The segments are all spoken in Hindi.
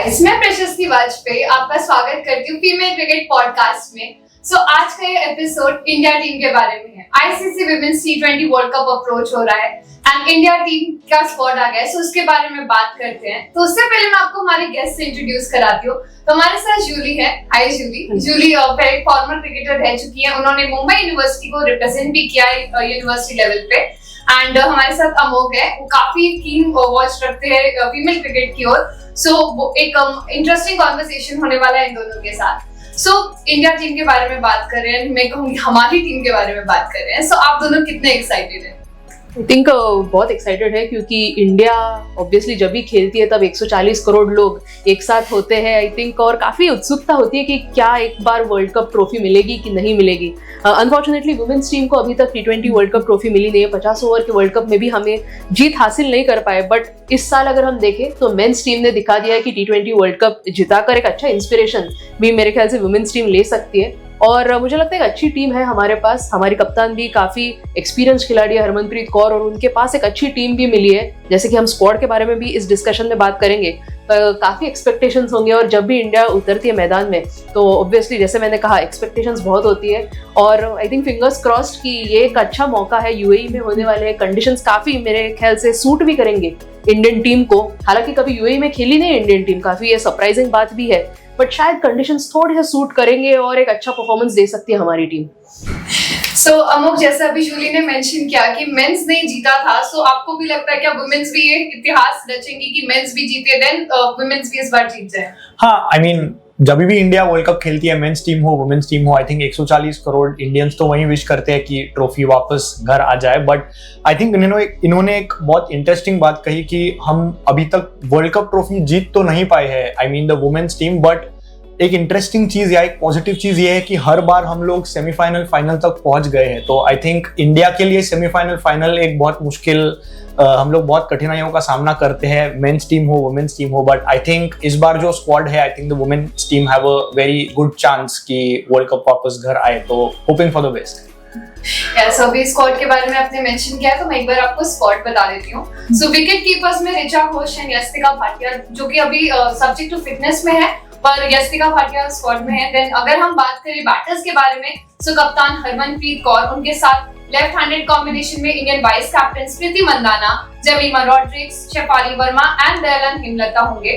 गाइस, मैं प्रशस्ति वाजपेयी आपका स्वागत करती हूँ फीमेल क्रिकेट पॉडकास्ट में। आज का ये एपिसोड इंडिया टीम के बारे में है। ICC women's T20 world cup approach हो रहा है एंड इंडिया टीम का स्क्वाड आ गया है, उसके बारे में बात करते हैं। तो उससे पहले मैं आपको हमारे गेस्ट से इंट्रोड्यूस कराती हूँ। तो हमारे साथ जूली है। हाय जूली। जूली पहले फॉर्मर क्रिकेटर रह चुकी है, उन्होंने मुंबई यूनिवर्सिटी को रिप्रेजेंट भी किया है यूनिवर्सिटी लेवल पे। एंड हमारे साथ अमोघ है, वो काफी कीन वॉच रखते हैं फीमेल क्रिकेट की ओर। एक इंटरेस्टिंग कॉन्वर्सेशन होने वाला है इन दोनों के साथ। इंडिया टीम के बारे में बात कर रहे हैं, मैं कहूँगी हमारी टीम के बारे में बात कर रहे हैं। आप दोनों कितने एक्साइटेड हैं? आई थिंक बहुत एक्साइटेड है क्योंकि इंडिया ऑब्वियसली जब भी खेलती है तब 140 करोड़ लोग एक साथ होते हैं आई थिंक, और काफ़ी उत्सुकता होती है कि क्या एक बार वर्ल्ड कप ट्रॉफी मिलेगी कि नहीं मिलेगी। अनफॉर्चुनेटली वुमेन्स टीम को अभी तक T20 वर्ल्ड कप ट्रॉफी मिली नहीं है। 50 ओवर के वर्ल्ड कप में भी हमें जीत हासिल नहीं कर पाए, बट इस साल अगर हम देखें तो मेंस टीम ने दिखा दिया है कि T20 वर्ल्ड कप जिताकर एक अच्छा इंस्पिरेशन भी मेरे ख्याल से वुमेन्स टीम ले सकती है। और मुझे लगता है एक अच्छी टीम है हमारे पास। हमारी कप्तान भी काफ़ी एक्सपीरियंस खिलाड़ी है हरमनप्रीत कौर, और उनके पास एक अच्छी टीम भी मिली है। जैसे कि हम स्क्वाड के बारे में भी इस डिस्कशन में बात करेंगे, काफ़ी एक्सपेक्टेशंस होंगे। और जब भी इंडिया उतरती है मैदान में तो ऑब्वियसली जैसे मैंने कहा एक्सपेक्टेशंस बहुत होती है। और आई थिंक फिंगर्स क्रॉस्ड कि ये एक अच्छा मौका है, यूएई में होने वाले हैं, कंडीशंस काफ़ी मेरे ख्याल से सूट भी करेंगे इंडियन टीम को। हालांकि कभी यूएई में खेली नहीं इंडियन टीम, काफ़ी ये सरप्राइजिंग बात भी है, बट शायद कंडीशंस थोड़े से सूट करेंगे और एक अच्छा परफॉर्मेंस दे सकती है हमारी टीम। अमुक, जैसा अभी जूली ने मेंशन किया कि मेंस ने जीता था, आपको भी लगता है क्या वुमेन्स भी ये इतिहास रचेंगी कि मेंस भी जीते देन वुमेन्स भी इस बार जीत जाए? हाँ, आई मीन जब भी इंडिया वर्ल्ड कप खेलती है, मेंस टीम हो वुमेन्स टीम हो, आई थिंक 140 करोड़ इंडियंस तो वही विश करते हैं कि ट्रॉफी वापस घर आ जाए। बट आई थिंक इन्होंने एक बहुत इंटरेस्टिंग बात कही कि हम अभी तक वर्ल्ड कप ट्रॉफी जीत तो नहीं पाए हैं, I mean the women's team, but एक इंटरेस्टिंग चीज या एक पॉजिटिव चीज ये है कि हर बार हम लोग सेमीफाइनल फाइनल तक पहुंच गए हैं। तो आई थिंक इंडिया के लिए सेमीफाइनल फाइनल एक बहुत मुश्किल, हम लोग बहुत कठिनाइयों का सामना करते हैं, मेंस टीम हो वुमेन्स टीम हो। बट आई थिंक इस बार जो स्क्वाड है, I think the women's team have a very good chance कि वर्ल्ड कप वापस घर आए, तो होपिंग फॉर द बेस्ट। अभी स्क्वाड के बारे में आपने मेंशन किया तो मैं एक बार आपको स्क्वाड बता देती हूँ। विकेट कीपर्स में ऋचा घोष एंड यस्तिका भाटिया, जो कि अभी सब्जेक्ट टू फिटनेस में है, पर यस्तिका भाटिया स्क्वाड में है। देन अगर हम बात करें बैटर्स के बारे में, कप्तान हरमनप्रीत कौर, उनके साथ लेफ्ट हैंडेड कॉम्बिनेशन में Indian vice captain Smriti Mandhana, Jemimah Rodrigues, Shafali Verma and Dayalan Hemalatha होंगे।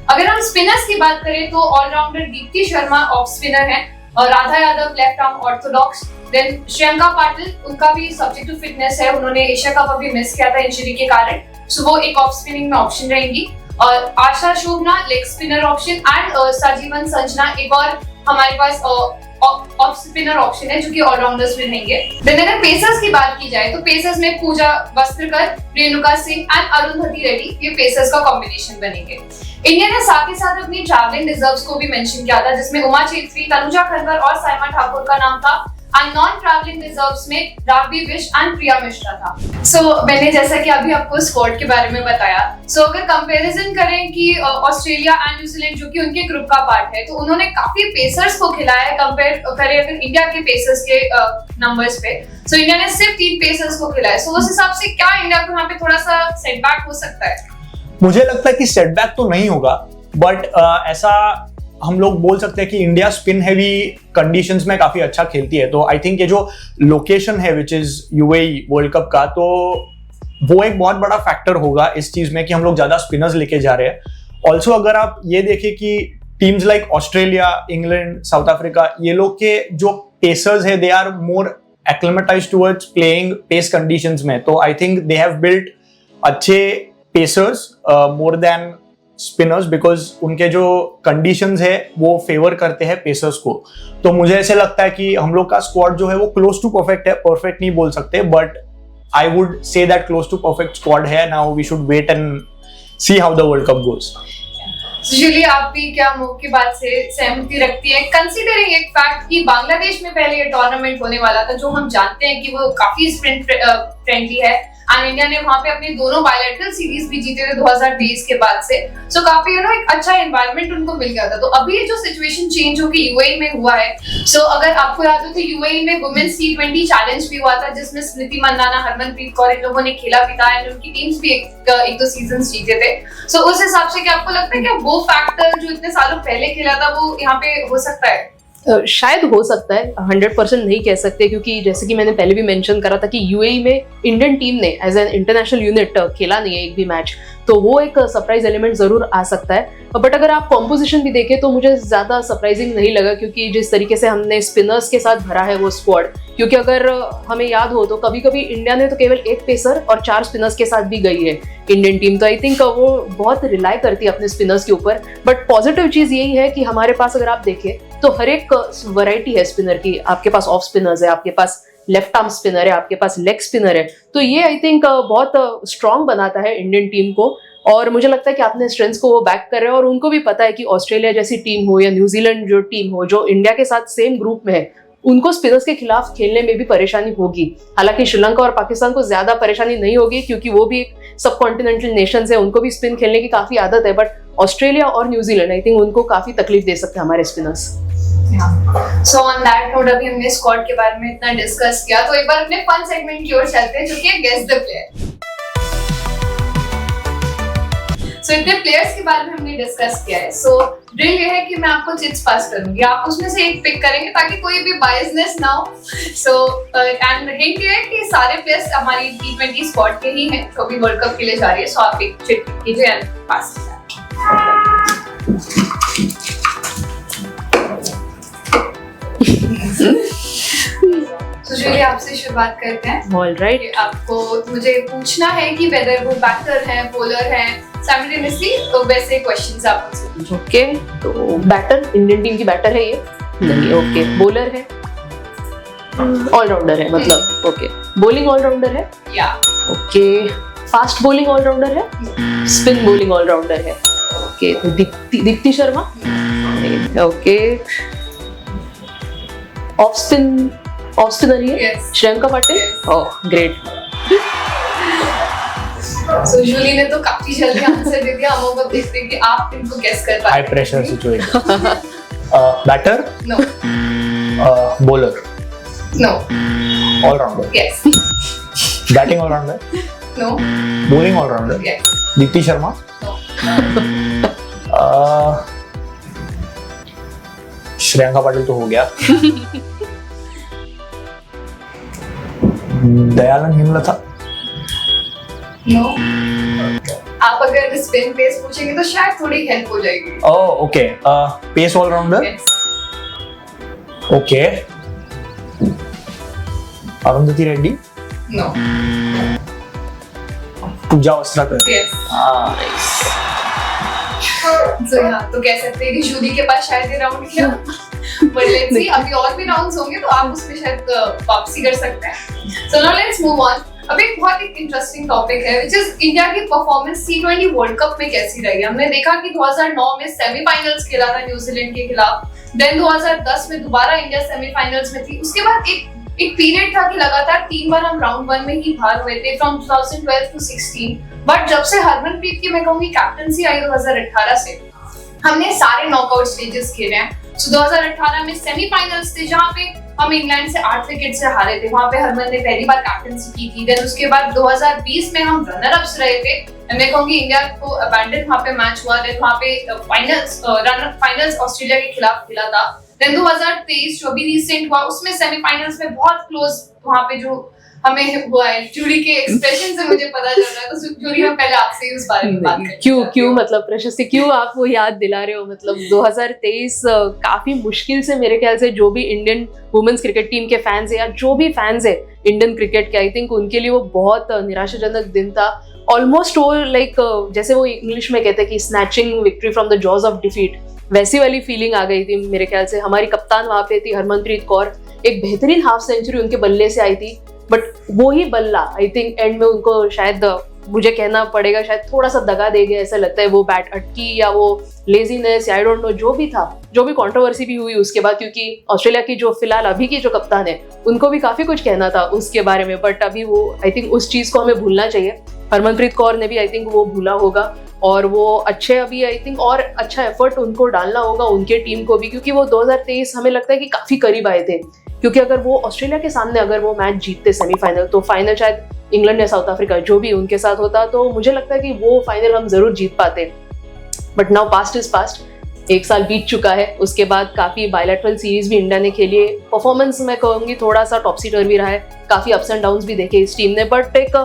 अगर हम स्पिनर्स की बात करें तो all rounder Deepti Sharma off spinner है, और Radha Yadav left arm orthodox. Then Shreyanka Patil, उनका भी सब्जेक्ट टू फिटनेस है, उन्होंने एशिया कप अभी मिस किया था इंजरी के कारण, वो एक ऑफ स्पिनिंग में ऑप्शन रहेंगी। और आशा शोभना लेग स्पिनर ऑप्शन एंड संजीवन संजना एक और हमारे पास ऑफ स्पिनर ऑप्शन है, जो कि ऑलराउंडर्स में रहेंगे। देन अगर पेसर्स की बात की जाए तो पेसर्स में पूजा वस्त्रकर, रेणुका सिंह एंड अरुंधति रेड्डी, ये पेसर्स का कॉम्बिनेशन बनेंगे। इंडिया ने साथ ही साथ अपनी ट्रैवलिंग रिजर्व्स को भी मेंशन किया था, जिसमें उमा चेत्री, तनुजा खनवर और साइमा ठाकुर का नाम था। एंड नॉन ट्रैवलिंग रिजर्व्स में राघवी विश एंड प्रिया मिश्रा था। मैंने जैसा कि अभी आपको स्क्वाड के बारे में बताया, अगर कंपैरिजन करें कि ऑस्ट्रेलिया एंड न्यूजीलैंड जो कि उनके ग्रुप का पार्ट है, तो उन्होंने काफी पेसर्स को खिलाया है। कंपेयर करें अगर इंडिया के पेसर्स के नंबर्स पे, इंडिया ने सिर्फ 3 पेसर्स को खिलाया। उस हिसाब से क्या इंडिया को यहाँ पे थोड़ा सा सेटबैक हो सकता है? मुझे लगता है कि सेटबैक तो नहीं होगा, बट ऐसा हम लोग बोल सकते हैं कि इंडिया स्पिन हैवी कंडीशंस में काफी अच्छा खेलती है। तो आई थिंक ये जो लोकेशन है which is UAE world cup का, तो वो एक बहुत बड़ा फैक्टर होगा इस चीज में कि हम लोग ज्यादा स्पिनर्स लेके जा रहे हैं। ऑल्सो अगर आप ये देखें कि teams like Australia, England, South Africa, ये लोग के जो पेसर्स है they are more acclimatised towards playing pace conditions में। तो I think they have built अच्छे pacers more than spinners, because उनके जो कंडीशंस है वो फेवर करते हैं पेसर्स को। तो मुझे ऐसे लगता है कि हम लोग का स्क्वाड जो है वो क्लोज टू परफेक्ट है, परफेक्ट नहीं बोल सकते, but I would say that close to perfect squad है। Now we should wait and see how the world cup goes. Julie, आप भी क्या मुख की बात से सहमति रखती है, कंसीडरिंग एक फैक्ट कि बांग्लादेश में पहले ये टूर्नामेंट होने वाला था, जो हम जानते हैं कि वो काफी स्प्रिंट फ्रेंडली है, एंड इंडिया ने वहां पे अपने दोनों बायलैटरल सीरीज भी जीते थे 2023 के बाद से। सो काफी एक अच्छा एनवायरनमेंट उनको मिल गया था। तो अभी जो सिचुएशन चेंज होकर यूएई में हुआ है, सो अगर आपको याद हो तो यूएई में वुमेन्स T20 चैलेंज भी हुआ था जिसमें स्मृति मंदाना, हरमनप्रीत कौर इन लोगों ने खेला भी था एंड उनकी टीम्स भी एक दो सीजन्स जीते थे। सो उस हिसाब से क्या आपको लगता है कि वो फैक्टर जो इतने सालों पहले खेला था वो यहाँ पे हो सकता है? शायद हो सकता है, 100% नहीं कह सकते, क्योंकि जैसे कि मैंने पहले भी मेंशन करा था कि यूएई में इंडियन टीम ने एज एन इंटरनेशनल यूनिट खेला नहीं है एक भी मैच, तो वो एक सरप्राइज एलिमेंट जरूर आ सकता है। बट अगर आप कॉम्पोजिशन भी देखें तो मुझे ज्यादा सरप्राइजिंग नहीं लगा, क्योंकि जिस तरीके से हमने स्पिनर्स के साथ भरा है वो स्क्वाड, क्योंकि अगर हमें याद हो तो कभी कभी इंडिया ने तो केवल एक पेसर और 4 स्पिनर्स के साथ भी गई है इंडियन टीम, तो आई थिंक वो बहुत रिलाई करती है अपने स्पिनर्स के ऊपर। बट पॉजिटिव चीज यही है कि हमारे पास अगर आप देखें तो हर एक वैरायटी है स्पिनर की, आपके पास ऑफ स्पिनर्स है, आपके पास लेफ्ट आर्म स्पिनर है, आपके पास लेग स्पिनर है, तो ये आई थिंक बहुत स्ट्रांग बनाता है इंडियन टीम को। और मुझे लगता है कि अपने स्ट्रेंथ्स को वो बैक कर रहे हैं और उनको भी पता है कि ऑस्ट्रेलिया जैसी टीम हो या न्यूजीलैंड जो टीम हो जो इंडिया के साथ सेम ग्रुप में है, उनको स्पिनर्स के खिलाफ खेलने में भी परेशानी होगी। हालांकि श्रीलंका और पाकिस्तान को ज्यादा परेशानी नहीं होगी क्योंकि वो भी एक सब कॉन्टिनेंटल नेशंस है, उनको भी स्पिन खेलने की काफी आदत है, बट ऑस्ट्रेलिया और न्यूजीलैंड आई थिंक उनको काफी तकलीफ दे सकते हैं हमारे spinners. So on that note अभी हमने स्क्वाड के बारे में इतना डिस्कस किया, तो एक बार अपने फन सेगमेंट की ओर चलते हैं जो कि है गेस द प्लेयर। सो इतने प्लेयर्स के बारे में हमने डिस्कस किया है। सो ड्रिल ये है कि मैं आपको चिट्स पास करूंगी, आप उसमें से एक पिक करेंगे ताकि कोई भी बायसनेस ना हो। सो एंड हिंट ये है कि सारे प्लेयर्स हमारी T20 स्क्वाड के ही हैं जो भी वर्ल्ड कप के लिए जा रही है। सो आप एक चिट कीजिए एंड पास कीजिए। तो चलिए आपसे शुरुआत करते हैं। ऑलराइट, आपको मुझे पूछना है कि वेदर वो बैटर है, बॉलर है, साइमल्टेनियसली तो वैसे क्वेश्चंस आप मुझसे पूछो। ओके, तो बैटर इंडियन टीम की बैटर है ये? नहीं। ओके, बॉलर है, ऑलराउंडर है मतलब, ओके, बॉलिंग ऑलराउंडर है या ओके, फास्ट बॉलिंग ऑलराउंडर है, स्पिन बॉलिंग ऑलराउंडर है, ओके, तो दीप्ति शर्मा नहीं, ओके, ऑफ स्पिनर ही है, Yes. Shreyanka Patil, oh great. So Julie ने तो काफी जल्दी आंसर दे दिया, हम अब देखते हैं कि आप इनको गेस कर पाए। High pressure situation. Batter, no bowler, no all rounder, yes batting all rounder, no bowling all rounder, yes Deepti Sharma, Shreyanka Patil तो हो गया, दयालन हेमलता, नो। आप अगर स्पिन पेस पूछेंगे तो शायद थोड़ी हेल्प हो जाएगी। Oh okay, pace allrounder, yes okay, Arundhati Reddy, no Pooja Vastrakar, yes nice. So यहाँ तो कह सकते हैं कि जूली के पास शायद ये राउंड किया, बट लेट्स सी अभी और भी राउंड्स होंगे तो आप उसमें शायद वापसी कर सकते हैं। So now let's move on. अब एक बहुत इंटरेस्टिंग टॉपिक है व्हिच इज इंडिया की परफॉर्मेंस T20 वर्ल्ड कप में कैसी रही। हमने देखा कि 2009 में सेमीफाइनल्स खेला था न्यूजीलैंड के खिलाफ, देन 2010 में दोबारा इंडिया सेमीफाइनल्स में थी, उसके बाद एक पीरियड था कि लगातार 3 बार हम राउंड 1 में ही बाहर हुए थे फ्रॉम 2012 टू 16। बट जब से हरमनप्रीत की मैं कहूंगी कैप्टनसी आई 2018 से, हमने सारे नॉकआउट स्टेजेस खेले हैं। सो 2018 में सेमीफाइनल्स थे जहां पे हम इंग्लैंड से 8 विकेट से हारे थे, वहां पे हरमन ने पहली बार कैप्टनसी की थी। देन उसके बाद 2020 में हम रनर अप्स रहे थे, मैं कहूंगी इंडिया को अबैंडन वहां पे मैच हुआ, देन वहां पे फाइनल्स ऑस्ट्रेलिया के खिलाफ खेला था। देन 2023 जो भी रिसेंट हुआ उसमें सेमीफाइनल्स में बहुत क्लोज वहां पे जो हमें हुआ है, जूली के एक्सप्रेशन से मुझे पता चल रहा है। तो जूली हम पहले आपसे उस बारे में बात करें। क्यों मतलब प्रशस्ति, क्यों आप वो याद दिला रहे हो? मतलब 2023 काफी मुश्किल से मेरे ख्याल से जो भी इंडियन वुमेन्स क्रिकेट टीम के फैंस है या जो भी फैंस है इंडियन क्रिकेट के, आई थिंक उनके लिए वो बहुत निराशाजनक दिन था। ऑलमोस्ट वो लाइक जैसे वो इंग्लिश में कहते हैं कि snatching victory from the jaws of defeat, वैसी वाली फीलिंग आ गई थी मेरे ख्याल से। हमारी कप्तान वहां पे थी हरमनप्रीत कौर, एक बेहतरीन हाफ सेंचुरी उनके बल्ले से आई थी, बट वो ही बल्ला आई थिंक एंड में उनको शायद मुझे कहना पड़ेगा शायद थोड़ा सा दगा दे गया ऐसा लगता है, वो बैट अटकी या वो लेजीनेस या आई डोंट नो जो भी था, जो भी कंट्रोवर्सी भी हुई उसके बाद, क्योंकि ऑस्ट्रेलिया की जो फिलहाल अभी की जो कप्तान है उनको भी काफी कुछ कहना था उसके बारे में, बट अभी वो आई थिंक उस चीज को हमें भूलना चाहिए। हरमनप्रीत कौर ने भी आई थिंक वो भूला होगा और वो अच्छे अभी आई थिंक और अच्छा एफर्ट उनको डालना होगा उनके टीम को भी, क्योंकि वो 2023 हमें लगता है कि काफी करीब आए थे, क्योंकि अगर वो ऑस्ट्रेलिया के सामने अगर वो मैच जीतते सेमीफाइनल तो फाइनल शायद इंग्लैंड या साउथ अफ्रीका जो भी उनके साथ होता, तो मुझे लगता है कि वो फाइनल हम जरूर जीत पाते। But now past is past, एक साल बीत चुका है, उसके बाद काफी बायलैटरल सीरीज भी इंडिया ने खेली है, परफॉर्मेंस मैं कहूंगी थोड़ा सा टॉपसी टर्वी रहा है, काफी अप्स एंड डाउन्स भी देखे इस टीम ने, बट एक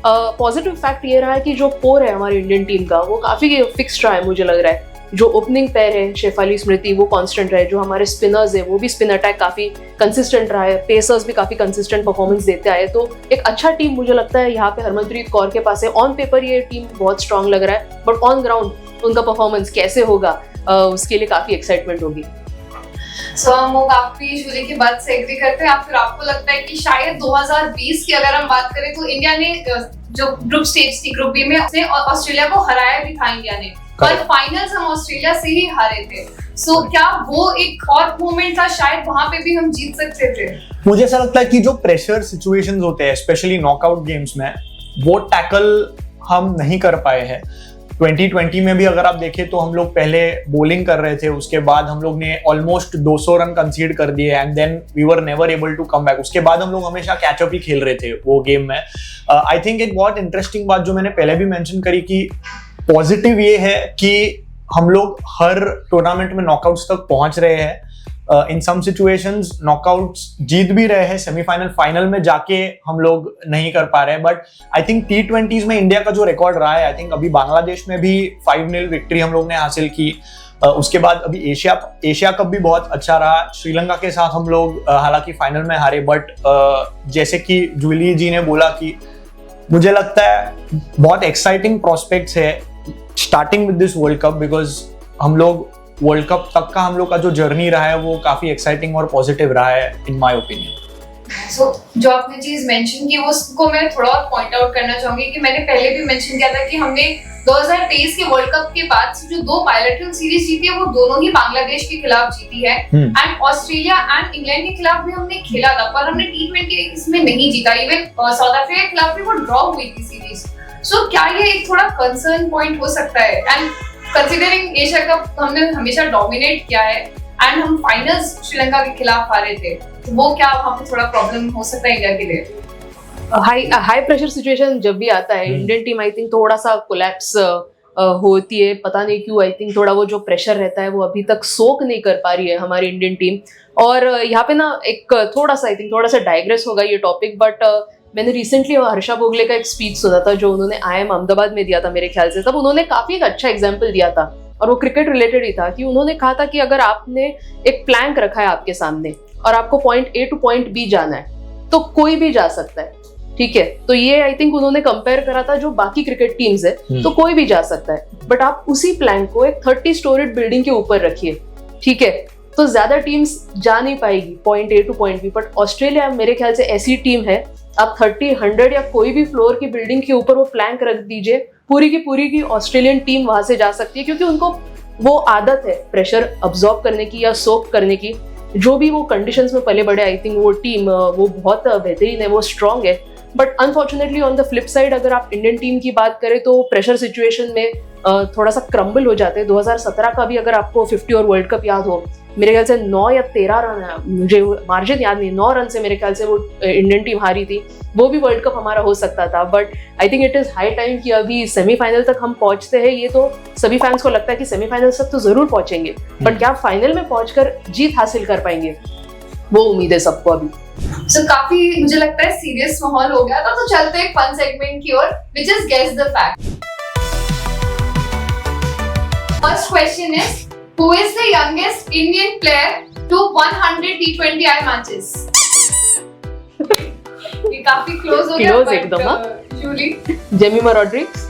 पॉजिटिव फैक्ट ये रहा है कि जो कोर है हमारी इंडियन टीम का वो काफी फिक्स्ड रहा है, मुझे लग रहा है जो ओपनिंग पेयर है शेफाली स्मृति वो कांस्टेंट रहे, जो हमारे स्पिनर्स है वो भी स्पिन अटैक काफी कंसिस्टेंट रहा है, पेसर्स भी काफी कंसिस्टेंट परफॉर्मेंस देते आए, तो एक अच्छा टीम मुझे लगता है यहाँ पे हरमनप्रीत कौर के पास है। ऑन पेपर ये टीम बहुत स्ट्रांग लग रहा है, बट ऑन ग्राउंड उनका परफॉर्मेंस कैसे होगा उसके लिए काफी एक्साइटमेंट होगी। सो हम लोग काफी जूली की बात से एग्री करते हैं, फिर आपको लगता है कि शायद 2020 की अगर हम बात करें तो इंडिया ने जो ग्रुप स्टेज थी ग्रुप बी में उसने ऑस्ट्रेलिया को हराया भी था इंडिया ने, पर फाइनल्स हम ऑस्ट्रेलिया से ही हारे थे, सो क्या वो एक और मोमेंट था शायद वहां पे भी हम जीत सकते थे? मुझे ऐसा लगता है कि जो प्रेशर सिचुएशंस होते हैं स्पेशली नॉकआउट गेम्स में वो टैकल हम नहीं कर पाए हैं। 2020 में भी अगर आप देखें तो हम लोग पहले बॉलिंग कर रहे थे, उसके बाद हम लोग ने ऑलमोस्ट 200 रन कंसीड कर दिए and then we were never able to come back. उसके बाद हम लोग हमेशा कैचअप ही खेल रहे थे वो गेम में। आई थिंक एक बहुत इंटरेस्टिंग बात जो मैंने पहले भी मेंशन करी कि पॉजिटिव ये है कि हम लोग हर टूर्नामेंट में नॉकआउट्स तक पहुंच रहे हैं, इन सम सिचुएशंस नॉकआउट्स जीत भी रहे हैं, सेमीफाइनल फाइनल में जाके हम लोग नहीं कर पा रहे हैं, बट आई थिंक T20s में इंडिया का जो रिकॉर्ड रहा है, आई थिंक अभी बांग्लादेश में भी 5-0 विक्ट्री हम लोग ने हासिल की, उसके बाद अभी एशिया कप भी बहुत अच्छा रहा, श्रीलंका के साथ हम लोग हालांकि फाइनल में हारे, बट जैसे कि जूली जी ने बोला कि मुझे लगता है बहुत एक्साइटिंग प्रोस्पेक्ट्स है starting with this world cup, because हम लोग वर्ल्ड कप तक का हम लोग का जो जर्नी रहा है वो काफी एक्साइटिंग और पॉजिटिव रहा है इन माय ओपिनियन। सो जो आपने चीज मेंशन की उसको मैं थोड़ा और पॉइंट आउट करना चाहूंगी कि मैंने पहले भी मेंशन किया था कि हमने 2023 के वर्ल्ड कप के बाद से जो 2 बायलैटरल सीरीज जीती है वो दोनों ही बांग्लादेश के खिलाफ जीती है एंड ऑस्ट्रेलिया एंड इंग्लैंड के खिलाफ भी हमने खेला था, पर हमने T20 इसमें नहीं जीता, इवन साउथ अफ्रीका के खिलाफ भी वो ड्रॉ हुई थी सीरीज। सो क्या ये एक थोड़ा कंसर्न पॉइंट हो सकता है? एंड कंसीडरिंग एशिया कप हमने हमेशा डोमिनेट किया है एंड हम फाइनल्स श्रीलंका के खिलाफ हारे थे, तो वो क्या वहां पे थोड़ा प्रॉब्लम हो सकता है इंडिया के लिए? हाई प्रेशर सिचुएशन जब भी आता है इंडियन टीम आई थिंक थोड़ा सा कोलैप्स होती है, पता नहीं क्यों, आई थिंक थोड़ा वो जो प्रेशर रहता है वो अभी तक सोक नहीं कर पा रही है हमारी इंडियन टीम। और यहाँ पे ना एक थोड़ा सा आई थिंक थोड़ा सा डाइग्रेस होगा ये टॉपिक, बट मैंने रिसेंटली हर्षा भोगले का एक स्पीच सुना था जो उन्होंने IIM अहमदाबाद में दिया था मेरे ख्याल से, तब उन्होंने काफी एक अच्छा एग्जाम्पल दिया था और वो क्रिकेट रिलेटेड ही था कि उन्होंने कहा था कि अगर आपने एक प्लैंक रखा है आपके सामने और आपको point A two point B जाना है तो कोई भी जा सकता है, ठीक है, तो ये आई थिंक उन्होंने कंपेयर करा था जो बाकी क्रिकेट टीम्स है तो कोई भी जा सकता है, बट आप उसी प्लैंक को एक 30 स्टोरीड बिल्डिंग के ऊपर रखिए, ठीक है, तो ज्यादा टीम्स जा नहीं पाएगी point A two point B। But Australia मेरे ख्याल से ऐसी टीम है, आप 30, 100 या कोई भी फ्लोर की बिल्डिंग के ऊपर वो प्लैंक रख दीजिए, पूरी की ऑस्ट्रेलियन टीम वहां से जा सकती है, क्योंकि उनको वो आदत है प्रेशर अब्सॉर्ब करने की या सोक करने की, जो भी वो कंडीशंस में पले बड़े, आई थिंक वो टीम वो बहुत बेहतरीन है, वो स्ट्रांग है। But unfortunately on the flip side अगर आप इंडियन टीम की बात करें तो प्रेशर सिचुएशन में थोड़ा सा क्रम्बल हो जाते हैं। 2017 का भी अगर आपको 50 और वर्ल्ड कप याद हो, मेरे ख्याल से 9 या 13 रन है, मुझे मार्जिन याद नहीं, 9 रन से मेरे ख्याल से वो इंडियन टीम हारी थी, वो भी वर्ल्ड कप हमारा हो सकता था। But I think it is high time कि अभी सेमीफाइनल तक हम पहुंचते हैं, ये तो सभी फैंस को लगता है कि सेमीफाइनल तक तो जरूर पहुंचेंगे, बट क्या फाइनल में पहुंचकर जीत हासिल कर पाएंगे, वो उम्मीद है सबको अभी। So, काफी मुझे लगता है सीरियस माहौल हो गया था, तो चलते हैं फन सेगमेंट की ओर, which is guess the fact. First question is, who is the youngest Indian player to 100 T20I matches? ये काफी क्लोज हो गया, क्लोज एकदम, Julie. Jemimah Rodrigues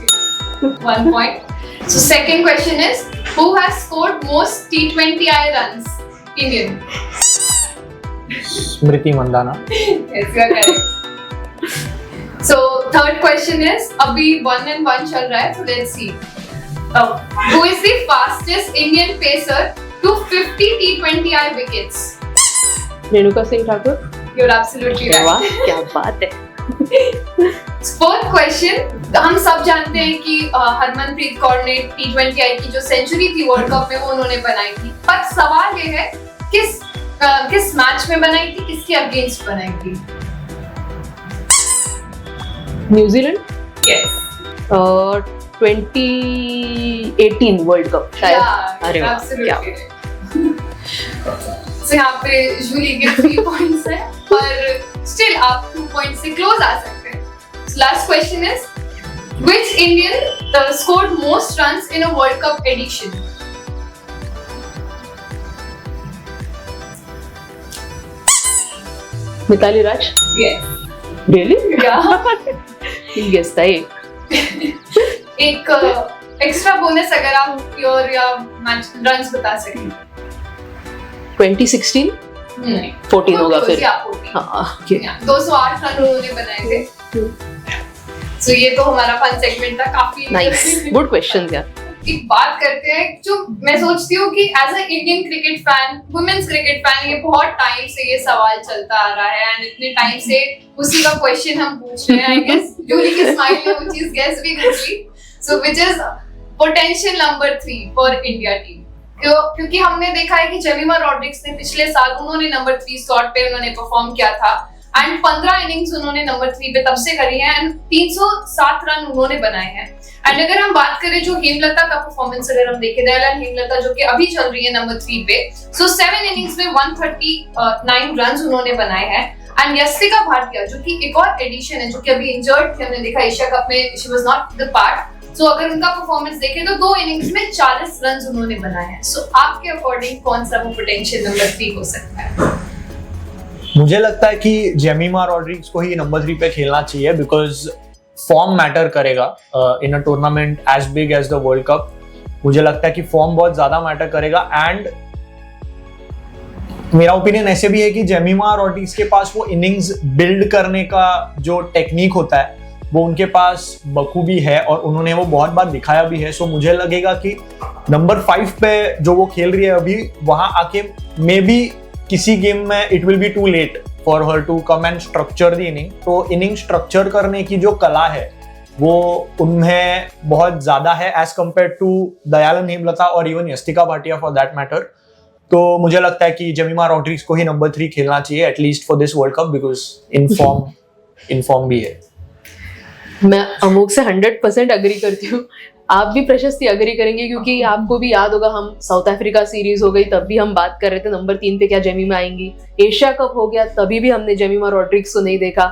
1 point. So second question is, who has scored most T20I runs? Indian. Smriti Mandhana. Yes, you are correct. So third question is, अभी 1-1 चल रहा है, so let's see. Who is the fastest Indian pacer to 50 T20I wickets? Renuka Singh Thakur. You're absolutely वाह, right. क्या बात है। फोर्थ क्वेश्चन, हम सब जानते हैं कि हरमनप्रीत कौर ने T20I की जो सेंचुरी थी वर्ल्ड कप में वो उन्होंने बनाई थी, पर सवाल ये है किस मैच में बनाई थी, किसके अगेंस्ट बनाई थी? न्यूजीलैंड। यस, 2018 वर्ल्ड कप शायद। अरे वाह, क्या So यहाँ पे जूली के 3 पॉइंट्स हैं, पर स्टिल आप 2 पॉइंट से क्लोज आ सकते हैं। Last question is, which Indian scored most runs in a World Cup edition? Mithali Raj. Yes. Really? Yeah. Guess था ये। एक एक्स्ट्रा बोनस अगर आप प्योर या मैच रन्स बता सकें। 2016? नहीं, 14 होगा फिर। हाँ, okay. 208 रन उन्होंने बनाए थे। So ये तो हमारा फन सेगमेंट था, काफी नाइस, गुड क्वेश्चंस यार। एक बात करते हैं जो मैं सोचती हूँ कि as a Indian cricket fan, women's cricket fan, ये बहुत टाइम से ये सवाल चलता आ रहा है एंड इतने टाइम से उसी का क्वेश्चन हम पूछ रहे हैं। आई गेस जूली की स्माइल ने वो चीज गेस भी कर ली। So which is potential number 3 for India team? क्योंकि हमने देखा है कि जेमिमा रॉड्रिक्स ने पिछले साल उन्होंने नंबर 3 स्लॉट पे उन्होंने परफॉर्म किया था एंड 15 इनिंग्स उन्होंने नंबर 3 पे तब से करी है एंड 307 रन उन्होंने बनाए हैं। एंड अगर हम बात करें जो हेमलता का परफॉर्मेंस, अगर हम देखें दयालन हेमलता जो कि अभी चल रही है नंबर 3 पे, सो 7 इनिंग्स में 139 रन उन्होंने बनाए हैं। एंड यस्तिका भाटिया जो कि एक और एडिशन है जो कि अभी इंजर्ड थी, हमने देखा एशिया कप में she was not the part. So अगर उनका परफॉर्मेंस देखें तो 2 इनिंग्स में 40 रन उन्होंने बनाए हैं। सो आपके अकॉर्डिंग कौन सा वो पोटेंशियल नंबर 3 हो सकता है? मुझे लगता है कि जेमिमा रॉड्रिग्स को ही नंबर 3 पे खेलना चाहिए, बिकॉज फॉर्म मैटर करेगा in a tournament as big as the world cup. मुझे लगता है कि फॉर्म बहुत ज्यादा मैटर करेगा एंड मेरा ओपिनियन ऐसे भी है कि जेमिमा रॉड्रिग्स के पास वो इनिंग्स बिल्ड करने का जो टेक्निक होता है वो उनके पास बखूबी है और उन्होंने वो बहुत बार दिखाया भी है। सो मुझे लगेगा कि नंबर 5 पे जो वो खेल रही है अभी, वहां आके मे बी किसी गेम में it will be too late for her to come and structure the inning. तो इनिंग स्ट्रक्चर करने की जो कला है वो उनमें बहुत ज्यादा है as compare to Dayalan Hemalatha और even Yastika Bhatia for that matter. तो मुझे लगता है कि जेमिमा रॉड्रिग्स को ही नंबर 3 खेलना चाहिए at least for this world cup, because inform भी है। मैं अमोक से 100% अग्री करती हूँ। आप भी प्रशस्ति अग्री करेंगे क्योंकि आपको भी याद होगा, हम साउथ अफ्रीका सीरीज हो गई तब भी हम बात कर रहे थे नंबर 3 पे क्या जेमिमा आएंगी। एशिया कप हो गया तभी भी हमने जेमिमा रॉड्रिग्स को नहीं देखा।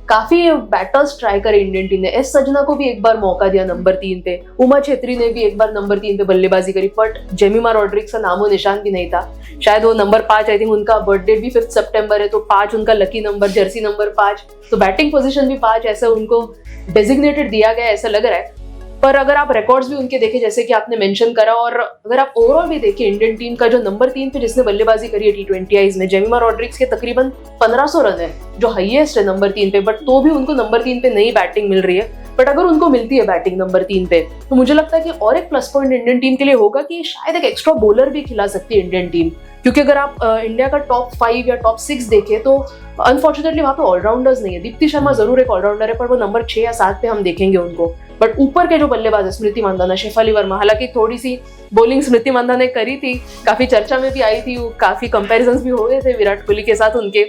काफी बैटर्स ट्राई करे इंडियन टीम ने। एस सजना को भी एक बार मौका दिया नंबर 3 पे, उमा छेत्री ने भी एक बार नंबर 3 पे बल्लेबाजी करी, बट जेमिमा रॉड्रिग्स का नामो निशान भी नहीं था। शायद वो नंबर 5, आई थिंक उनका बर्थडे भी 5 सितंबर है, तो 5 उनका लकी नंबर, जर्सी नंबर 5, तो बैटिंग पोजीशन भी 5 ऐसा उनको डेजिग्नेटेड दिया गया ऐसा लग रहा है। पर अगर आप रिकॉर्ड्स भी उनके देखें जैसे कि आपने मेंशन करा, और अगर आप ओवरऑल भी देखें इंडियन टीम का जो नंबर 3 पे जिसने बल्लेबाजी करी है T20Is में, जेमिमा रॉड्रिग्स के तकरीबन 1500 रन है जो हाईएस्ट है नंबर 3 पे, बट तो भी उनको नंबर 3 पे नई बैटिंग मिल रही है। बट अगर उनको मिलती है बैटिंग नंबर 3 पे तो मुझे लगता है कि और एक प्लस पॉइंट इंडियन टीम के लिए होगा कि शायद एक एक्स्ट्रा बॉलर भी खिला सकती है इंडियन टीम। क्योंकि अगर आप इंडिया का टॉप 5 या टॉप 6 देखें तो अनफॉर्चुनेटली वहां पे ऑलराउंडर्स नहीं है। दीप्ति शर्मा जरूर एक ऑलराउंडर है, पर वो नंबर 6 या 7 पे हम देखेंगे उनको। बट ऊपर के जो बल्लेबाज है, स्मृति मंदाना, शेफाली वर्मा, हालांकि थोड़ी सी बॉलिंग स्मृति मंदाना ने करी थी, काफी चर्चा में भी आई थी, काफी कंपैरिजंस भी हो गए थे विराट कोहली के साथ उनके,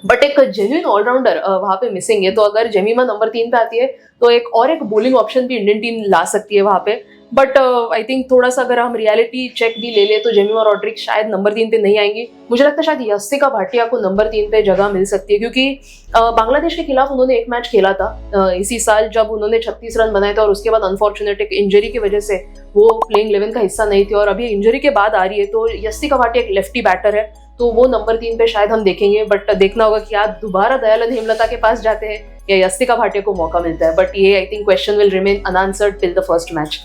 बट एक जेन्युइन ऑलराउंडर वहां पे मिसिंग है। तो अगर जेमिमा नंबर 3 पे आती है तो एक बॉलिंग ऑप्शन भी इंडियन टीम ला सकती है वहां पे। बट आई थिंक थोड़ा सा अगर हम रियलिटी चेक भी ले ले तो जेमिमा रॉड्रिग्स शायद नंबर 3 पे नहीं आएंगी। मुझे लगता है शायद यस्तिका भाटिया को नंबर 3 पे जगह मिल सकती है, क्योंकि बांग्लादेश के खिलाफ उन्होंने एक मैच खेला था इसी साल जब उन्होंने 36 रन बनाए थे, और उसके बाद अनफॉर्चुनेट एक इंजरी की वजह से वो प्लेइंग 11 का हिस्सा नहीं थी, और अभी इंजरी के बाद आ रही है। तो यस्तिका भाटिया एक लेफ्टी बैटर है, तो वो नंबर 3 पे शायद हम देखेंगे। बट देखना होगा कि आप दोबारा दयालन हेमलता के पास जाते हैं या यस्तिका भाटिया को मौका मिलता है। बट ये I think question will remain unanswered till the first match.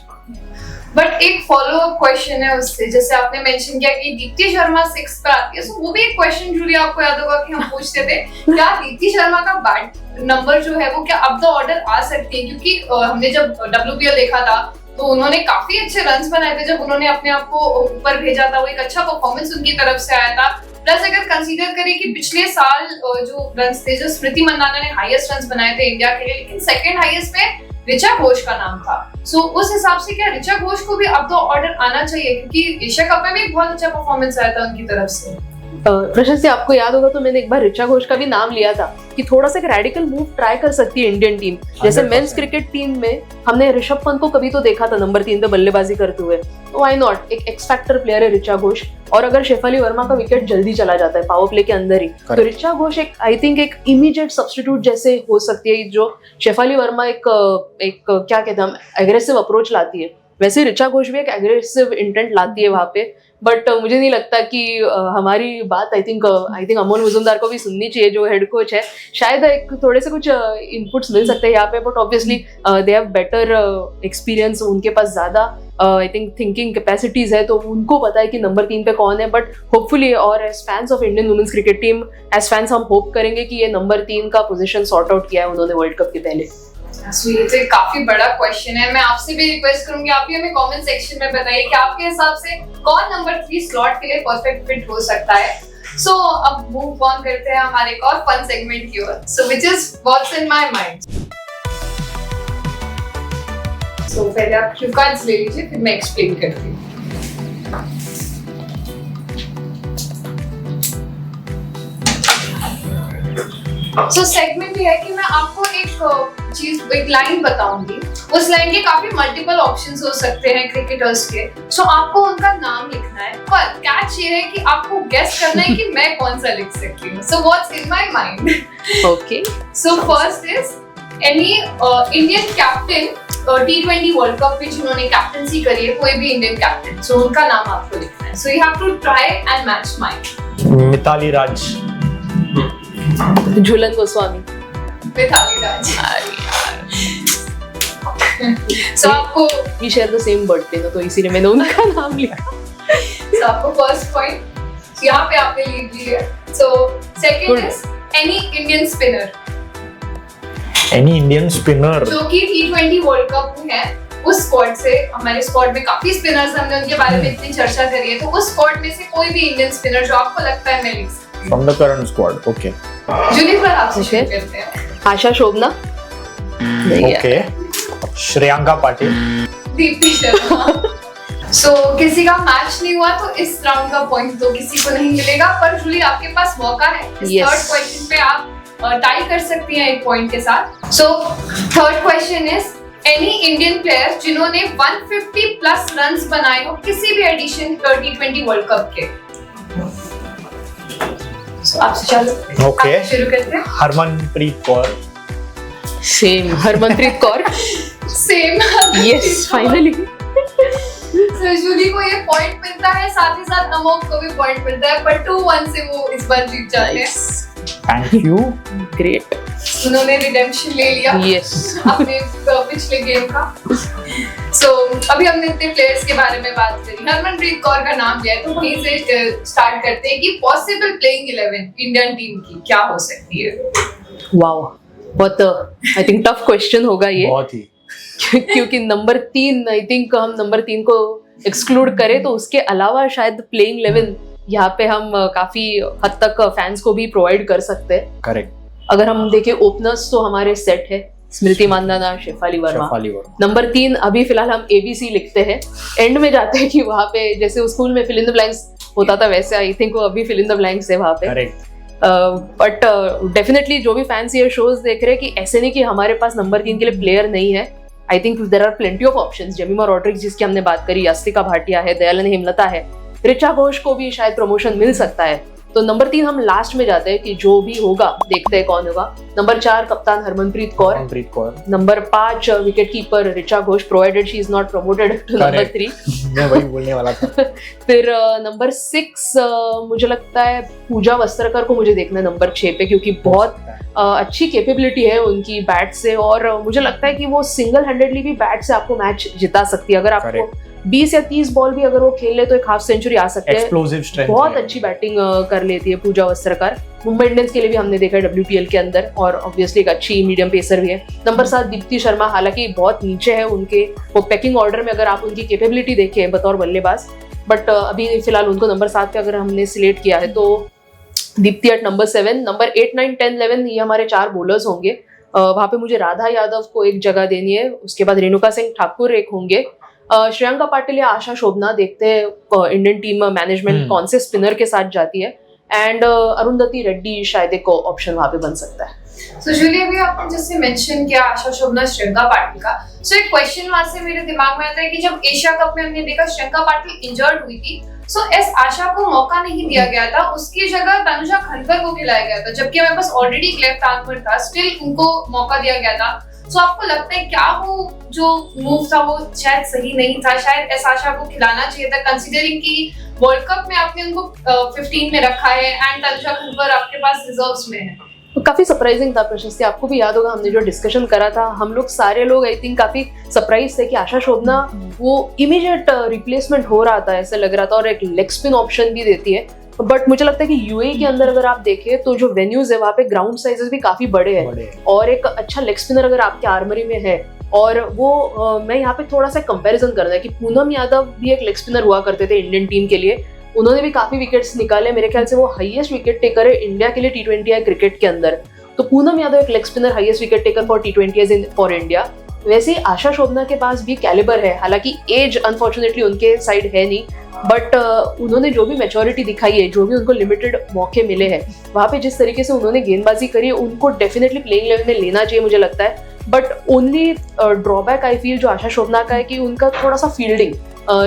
But एक फॉलो अप क्वेश्चन है उससे, जैसे आपने मेंशन किया कि दीप्ति शर्मा 6 पे आती है, सो वो भी एक क्वेश्चन जूली आपको याद होगा कि हम पूछते थे क्या दीप्ति शर्मा का बैट नंबर जो है वो क्या अप द ऑर्डर आ सकती है, क्योंकि हमने जब WPL देखा था तो उन्होंने काफी अच्छे रन्स बनाए थे जब उन्होंने अपने आप को ऊपर भेजा था, वो एक अच्छा परफॉर्मेंस उनकी तरफ से आया था। प्लस अगर कंसीडर करें कि पिछले साल जो रन्स थे, जो स्मृति मंदाना ने हाईएस्ट रन्स बनाए थे इंडिया के लिए, लेकिन सेकंड हाईएस्ट पे ऋचा घोष का नाम था। सो उस हिसाब से क्या ऋचा घोष को भी अब तो ऑर्डर आना चाहिए, क्योंकि एशिया कप में भी बहुत अच्छा परफॉर्मेंस आया था उनकी तरफ से। प्रशस्ति, आपको याद होगा तो मैंने एक बार ऋचा घोष का भी नाम लिया था कि थोड़ा सा एक रेडिकल मूव ट्राई कर सकती है इंडियन टीम। जैसे मेंस क्रिकेट टीम में हमने ऋषभ पंत को कभी तो देखा था नंबर 3 पे बल्लेबाजी करते हुए, तो व्हाई नॉट, एक एक्स फैक्टर प्लेयर है ऋचा घोष। और अगर शेफाली वर्मा का विकेट जल्दी चला जाता है पावर प्ले के अंदर ही, तो ऋचा घोष एक आई थिंक एक इमीडिएट सब्स्टिट्यूट जैसे हो सकती है। जो शेफाली वर्मा एक क्या कहते हैं, एग्रेसिव अप्रोच लाती है, वैसे ऋचा घोष भी एक एग्रेसिव इंटेंट लाती है वहां पे। बट मुझे नहीं लगता कि हमारी बात आई थिंक अमोल मुजुमदार को भी सुननी चाहिए जो हेड कोच है। शायद एक थोड़े से कुछ इनपुट्स मिल सकते हैं यहाँ पे, but obviously they have better experience, उनके पास ज्यादा आई थिंक थिंकिंग कैपेसिटीज है, तो उनको पता है कि नंबर 3 पे कौन है। बट होपफुली, और as fans of Indian women's cricket team, as fans हम होप करेंगे कि ये नंबर 3 का पोजीशन सॉर्ट आउट किया है उन्होंने वर्ल्ड कप के पहले। So, ये तो काफी बड़ा क्वेश्चन है। मैं आपसे भी रिक्वेस्ट करूंगी, आप भी हमें कमेंट सेक्शन में बताइए कि आपके हिसाब से कौन नंबर 3 स्लॉट के लिए परफेक्ट फिट हो सकता है। सो अब मूव ऑन करते हैं हमारे एक और फन सेगमेंट की ओर, so which is what's in my mind. So पहले आप क्यू कार्ड्स ले लीजिए, फिर मैं एक्सप्लेन करती हूँ। सो सेगमेंट ये है कि मैं आपको एक लाइन बताऊंगी, उस लाइन के काफी मल्टीपल ऑप्शंस हो सकते हैं क्रिकेटर्स के। सो आपको उनका नाम लिखना है, पर कैच ये है कि आपको गेस करना है कि मैं कौन सा लिख सकती हूँ। So what's in my mind. Okay, so first is any Indian captain T20 world cup में जिन्होंने कैप्टनसी करी है, कोई भी इंडियन कैप्टन, सो उनका नाम आपको लिखना है। So you have to try and match mine. Mithali Raj, Jhulan Goswami, Mithali Raj. So आपको we share the same birthday ना, तो इसीलिए मैंने उनका नाम लिखा। सो आपको फर्स्ट पॉइंट यहाँ पे आपने लीड ली है। So second is any Indian spinner, any Indian spinner जो कि T20 वर्ल्ड कप में है, उस स्क्वाड से, हमारे स्क्वाड में काफी स्पिनर्स, हमने उनके बारे में इतनी चर्चा करी है, तो उस स्क्वाड में से कोई भी इंडियन स्पिनर जो आपको लगता है मैं लिख सकती हूँ। From the current squad. Okay, Julie पर आपसे शुरू करते हैं। आशा शोभना, ओके, श्रेयांका पाटिल, दीप्ति शर्मा। सो किसी का मैच नहीं हुआ तो इस राउंड का पॉइंट तो किसी को नहीं मिलेगा, पर जूली आपके पास मौका है इस थर्ड क्वेश्चन पे आप टाई कर सकती हैं एक पॉइंट के साथ। So third question is any Indian player जिन्होंने 150 प्लस रन्स बनाए हो किसी भी एडिशन T20 वर्ल्ड कप के। आपसे चलो, ओके, शुरू करते हैं। Harmanpreet Kaur, same Harmanpreet Kaur, same, yes finally. So Julie को ये पॉइंट मिलता है, साथ ही साथ अमोक को भी पॉइंट मिलता है, पर 2-1 से वो इस बार जीत जाते हैं। थैंक यू, ग्रेट, उन्होंने रिडेम्पशन ले लिया यस अपने पिछले गेम का। सो अभी हमने इतने प्लेयर्स के बारे में बात करी, हरमनप्रीत कौर का नाम लिया है, तो वहीं से स्टार्ट करते हैं कि पॉसिबल प्लेइंग 11 इंडियन टीम की क्या हो सकती है। वाओ, बहुत आई थिंक टफ क्वेश्चन होगा ये, बहुत ही क्योंकि नंबर 3 आई थिंक हम नंबर 3 को एक्सक्लूड करें तो उसके अलावा शायद प्लेइंग 11 यहाँ पे हम काफी हद तक फैंस को भी प्रोवाइड कर सकते हैं। करेक्ट। अगर हम देखें ओपनर्स तो हमारे सेट है, स्मृति मंदाना, शेफाली वर्मा। नंबर 3 अभी फिलहाल हम ABC लिखते हैं, एंड में जाते हैं कि वहाँ पे जैसे उस स्कूल में फिल इन द ब्लैंक्स होता था, वैसे आई थिंक वो अभी फिल इन द ब्लैंक्स है वहाँ पे। बट डेफिनेटली जो भी फैंस ये शोज देख रहे हैं कि ऐसे नहीं कि हमारे पास नंबर 3 के लिए प्लेयर नहीं है। I think there are plenty of options. Jemimah Rodrigues जिसकी हमने बात करी, यस्तिका भाटिया है, दयालन हेमलता है, ऋचा घोष को भी शायद प्रमोशन मिल सकता है। तो नंबर 3 हम लास्ट में जाते हैं कि जो भी होगा देखते हैं कौन होगा। नंबर 4 कप्तान Harmanpreet Kaur, number 5 wicket keeper Richa Ghosh, provided she is not promoted to number 3। मैं वही बोलने वाला था। फिर नंबर 6 मुझे लगता है पूजा वस्त्रकर को मुझे देखना है नंबर 6 पे, क्योंकि बहुत अच्छी कैपेबिलिटी है उनकी बैट से, और मुझे लगता है कि वो सिंगल हैंडेडली भी बैट से आपको मैच जिता सकती है। अगर आपको 20 या 30 बॉल भी अगर वो खेल ले तो एक हाफ सेंचुरी आ सकते हैं। एक्सप्लोसिव स्ट्रेंथ, बहुत अच्छी बैटिंग कर लेती है पूजा वस्त्रकर। मुंबई इंडियंस के लिए भी हमने देखा है WPL के अंदर, और ऑब्वियसली एक अच्छी मीडियम पेसर भी है। नंबर 7 दीप्ति शर्मा, हालांकि बहुत नीचे है उनके वो पैकिंग ऑर्डर में अगर आप उनकी कैपेबिलिटी देखें बतौर बल्लेबाज, बट अभी फिलहाल उनको नंबर 7 पे अगर हमने सिलेक्ट किया है तो दीप्ति एट नंबर 7। नंबर 8, 9, 10, 11 ये हमारे 4 बॉलर्स होंगे। वहाँ पे मुझे राधा यादव को एक जगह देनी है, उसके बाद रेणुका सिंह ठाकुर एक होंगे, श्रेयंका पाटिल या आशा शोभना, देखते हैं इंडियन टीम मैनेजमेंट कौन से स्पिनर के साथ जाती है, एंड अरुंधति रेड्डी शायद एक ऑप्शन वहाँ पे बन सकता है। So, जूली अभी आपने जैसे मेंशन किया आशा शोभना श्रेयंका पाटिल का, सो एक क्वेश्चन वहां से मेरे दिमाग में आता है कि जब एशिया कप में हमने देखा श्रेयंका पाटिल इंजर्ड हुई थी, सो एस आशा को मौका नहीं दिया गया था, उसकी जगह तनुजा खनकर को खिलाया गया था, जबकि हमारे पास ऑलरेडी एक लेफ्ट आर्मर था, स्टिल उनको मौका दिया गया था। सो आपको लगता है क्या वो जो मूव था वो शायद सही नहीं था, शायद एस आशा को खिलाना चाहिए था, कंसीडरिंग कि वर्ल्ड कप में आपने उनको 15 में रखा है एंड तनुजा खनकर आपके पास रिजर्व्स में है? काफी सरप्राइजिंग था प्रशस्ति, आपको भी याद होगा हमने जो डिस्कशन करा था, हम लोग सारे लोग आई थिंक काफी सरप्राइज थे कि आशा शोभना वो इमीडिएट रिप्लेसमेंट हो रहा था ऐसा लग रहा था, और एक लेग स्पिन ऑप्शन भी देती है। बट मुझे लगता है कि यूएई के अंदर अगर आप देखें तो जो वेन्यूज है वहाँ पे ग्राउंड साइजेस भी काफी बड़े हैं, और एक अच्छा लेग स्पिनर अगर आपके आर्मरी में है, और वो मैं यहाँ पे थोड़ा सा कंपैरिजन करना है कि पूनम यादव भी एक लेग स्पिनर हुआ करते थे इंडियन टीम के लिए, उन्होंने भी काफी विकेट्स निकाले, मेरे ख्याल से वो हाईएस्ट विकेट टेकर है इंडिया के लिए T20 या क्रिकेट के अंदर। तो पूनम यादव एक leg spinner, highest wicket taker for T20 for India. वैसे ही आशा शोभना के पास भी कैलिबर है, हालांकि एज अनफॉर्चुनेटली उनके साइड है नहीं, बट उन्होंने जो भी मैच्योरिटी दिखाई है, जो भी उनको लिमिटेड मौके मिले हैं, वहाँ पे जिस तरीके से उन्होंने गेंदबाजी करी, उनको डेफिनेटली प्लेइंग 11 में लेना चाहिए मुझे लगता है। But only drawback I feel जो आशा शोभना का है कि उनका थोड़ा सा फील्डिंग,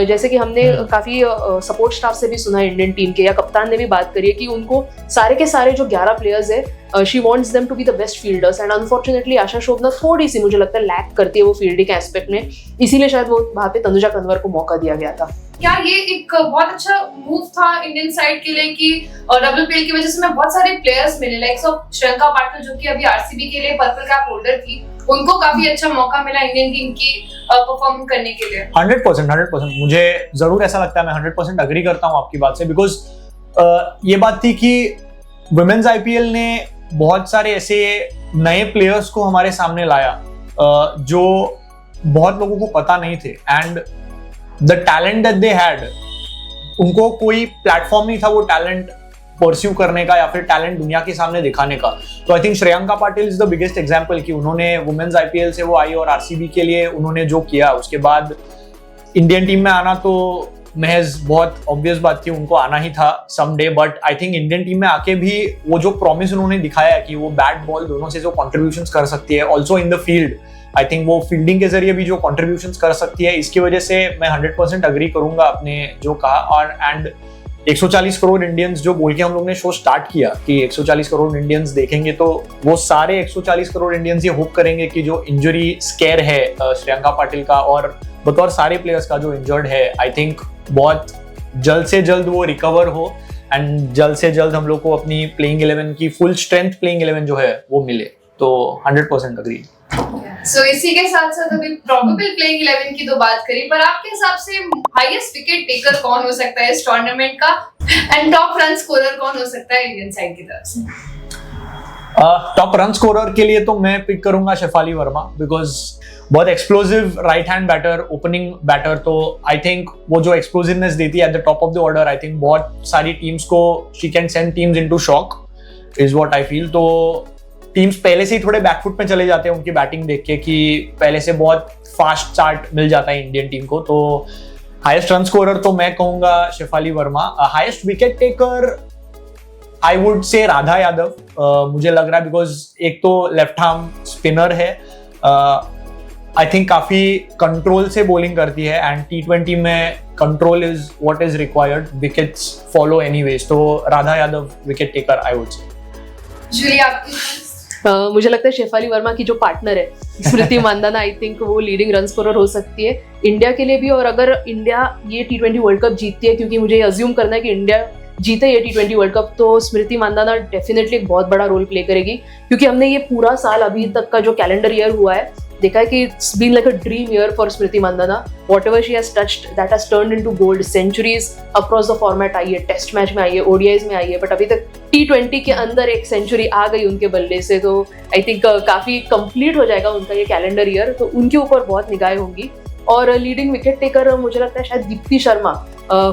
जैसे कि हमने काफी सपोर्ट स्टाफ से भी सुना है इंडियन टीम के, या कप्तान ने भी बात करी है कि उनको सारे के सारे जो 11 प्लेयर्स है, she wants them to be the best fielders, and unfortunately Asha Sobhana थोड़ी सी मुझे लगता है लैक करती है वो फील्डिंग के एस्पेक्ट में, इसीलिए शायद वो वहाँ पे तनुजा कन्वर को मौका दिया गया था। क्या ये एक बहुत अच्छा मूव था इंडियन साइड के लिए कि WPL की वजह से हमें बहुत सारे प्लेयर्स मिले, लाइक श्रेयंका पाटिल जो कि अभी RCB के लिए पर्पल कैप होल्डर थी, उनको काफी अच्छा मौका मिला इंडियन टीम की परफॉर्म करने के लिए? 100% मुझे जरूर ऐसा लगता है, मैं 100% अग्री करता हूँ आपकी बात से, बिकॉज ये बात थी कि वुमेन्स IPL ने बहुत सारे ऐसे नए प्लेयर्स को हमारे सामने लाया जो बहुत लोगों को पता नहीं थे, and the talent that they had, उनको कोई प्लेटफॉर्म नहीं था वो टैलेंट परस्यू करने का या फिर टैलेंट दुनिया के सामने दिखाने का। तो I think Shreyanka Patil is the biggest example कि उन्होंने वुमेन्स IPL से वो आई और RCB के लिए उन्होंने जो किया, उसके बाद इंडियन टीम में आना तो महज बहुत ऑब्वियस बात थी, उनको आना ही था someday, but I think Indian team में आके भी वो जो प्रॉमिस उन्होंने दिखाया है कि वो बैट बॉल दोनों से जो कॉन्ट्रीब्यूशंस कर सकती है, also in the field, I think वो फील्डिंग के जरिए भी जो कॉन्ट्रीब्यूशंस कर सकती है, इसकी वजह से मैं 100% अग्री करूंगा आपने जो कहा। और एंड 140 करोड़ इंडियंस जो बोल के हम लोग ने शो स्टार्ट किया कि 140 करोड़ इंडियंस देखेंगे, तो वो सारे 140 करोड़ इंडियंस ये होप करेंगे कि जो इंजरी स्केयर है श्रेयंका पाटिल का और बतौर सारे प्लेयर्स का जो इंजर्ड है, आई थिंक बहुत जल्द से जल्द वो रिकवर हो, एंड जल्द से जल्द हम लोग को अपनी प्लेइंग 11 की फुल स्ट्रेंथ प्लेइंग 11 जो है वो मिले। तो 100% अग्री। सो इसी के साथ साथ अभी प्रोबेबल प्लेइंग 11 की तो बात करी, पर आपके हिसाब से हाईएस्ट विकेट टेकर कौन हो सकता है इस टूर्नामेंट का, एंड टॉप रन स्कोरर कौन हो सकता है इंडियन साइड की तरफ से? टॉप रन स्कोरर के लिए तो मैं पिक करूंगा शेफाली वर्मा, बिकॉज बहुत explosive right hand batter, opening batter, तो आई थिंक वो जो एक्सप्लोसिवनेस देती है at the top of the order, I think बहुत सारी टीम्स को she can send teams into shock, is what I feel. तो टीम्स पहले से ही थोड़े बैकफुट में चले जाते हैं उनकी बैटिंग देख के कि पहले से बहुत फास्ट स्टार्ट मिल जाता है इंडियन टीम को। तो हाईएस्ट रन स्कोरर तो मैं कहूंगा Shafali Verma. Highest wicket taker I would say Radha Yadav, मुझे लग रहा है बिकॉज एक तो लेफ्ट आर्म स्पिनर है, आई थिंक काफी कंट्रोल से बॉलिंग करती है, एंड T20 में control is what is required, wickets follow anyways, तो Radha Yadav wicket taker I would say. Julie आपकी? मुझे लगता है शेफाली वर्मा की जो पार्टनर है स्मृति मानधना, आई थिंक वो लीडिंग रन स्कोरर हो सकती है इंडिया के लिए भी। और अगर इंडिया ये T20 वर्ल्ड कप जीतती है, क्योंकि मुझे अज्यूम करना है कि इंडिया जीते ये T20 वर्ल्ड कप, तो स्मृति मानधना डेफिनेटली एक बहुत बड़ा रोल प्ले करेगी, क्योंकि हमने ये पूरा साल अभी तक का जो कैलेंडर ईयर हुआ है देखा है कि it's been like a dream year for Smriti Mandhana. Whatever she has touched, that has turned into gold. Centuries across the format आई है, टेस्ट मैच में आई है, ओडीआईज में आई है, बट अभी तक T20 के अंदर एक सेंचुरी आ गई उनके बल्ले से. तो आई थिंक काफी कंप्लीट हो जाएगा उनका ये कैलेंडर ईयर. तो उनके ऊपर बहुत निगाहें होंगी. और लीडिंग विकेट टेकर मुझे लगता है शायद दीप्ति शर्मा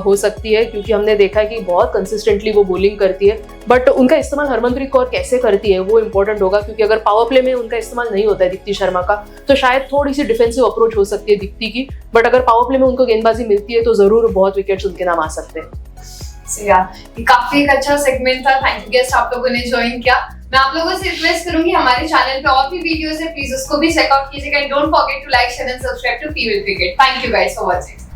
हो सकती है, क्योंकि हमने देखा है कि बहुत कंसिस्टेंटली वो बॉलिंग करती है. बट उनका इस्तेमाल हरमनप्रीत कौर कैसे करती है वो इंपॉर्टेंट होगा, क्योंकि अगर पावर प्ले में उनका इस्तेमाल नहीं होता है दीप्ति शर्मा का, तो शायद थोड़ी सी डिफेंसिव अप्रोच हो सकती है दीप्ति की. बट अगर पावर प्ले में उनको गेंदबाजी मिलती है तो जरूर बहुत विकेट्स उनके नाम आ सकते हैं. ये काफी एक अच्छा सेगमेंट था. थैंक यू गेस्ट, आप लोगों ने ज्वाइन किया. मैं आप लोगों से रिक्वेस्ट करूंगी, हमारे चैनल पे और भी वीडियोस है, प्लीज उसको भी चेकआउट कीजिएगा. And don't forget to like, share and subscribe to female cricket. Thank you guys for watching.